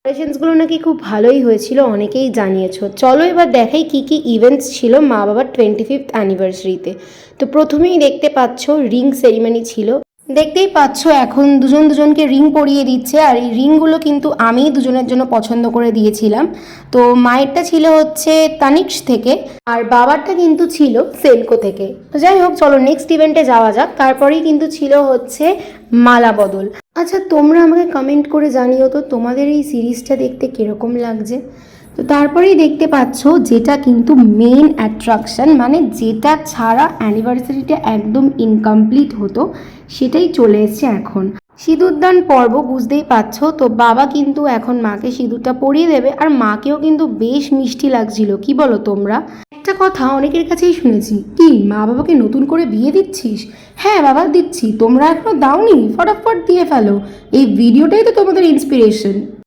প্রিপারেশনসগুলো নাকি খুব ভালোই হয়েছিল, অনেকেই জানিয়েছো। চলো এবার দেখাই কি কি ইভেন্টস ছিল মা বাবার 25th অ্যানিভার্সারিতে। তো প্রথমেই দেখতে পাচ্ছ রিং সেরিমনি ছিল। দেখতেই পাচ্ছ এখন দুজন দুজনকে রিং পরিয়ে দিচ্ছে, আর এই রিংগুলো কিন্তু আমি দুজনের জন্য পছন্দ করে দিয়েছিলাম। তো মায়েরটা ছিল হচ্ছে তানিক্স থেকে, আর বাবারটা কিন্তু ছিল সেলকো থেকে। তো যাই হোক, চলো নেক্সট ইভেন্টে যাওয়া যাক। তারপরেই কিন্তু ছিল হচ্ছে মালা বদল। আচ্ছা, তোমরা আমাকে কমেন্ট করে জানিও তো তোমাদের এই সিরিজটা দেখতে কিরকম লাগছে। তো তারপরেই দেখতে পাচ্ছ যেটা কিন্তু মেন অ্যাট্রাকশন, মানে যেটা ছাড়া অ্যানিভার্সারিটা একদম ইনকমপ্লিট হতো, সেটাই চলে এসছে এখন। সিঁদুরদান পর্ব, বুঝতেই পারছো। তো বাবা কিন্তু এখন মাকে সিঁদুরটা পরিয়ে দেবে, আর মাকেও কিন্তু বেশ মিষ্টি লাগছিল, কি বলো তোমরা? একটা কথা অনেকের কাছেই শুনেছি, কি মা বাবাকে নতুন করে বিয়ে দিচ্ছিস? হ্যাঁ বাবা, দিচ্ছি। তোমরা এখনো দাওনি? ফটাফট দিয়ে ফেলো, এই ভিডিওটাই তো তোমাদের ইন্সপিরেশন।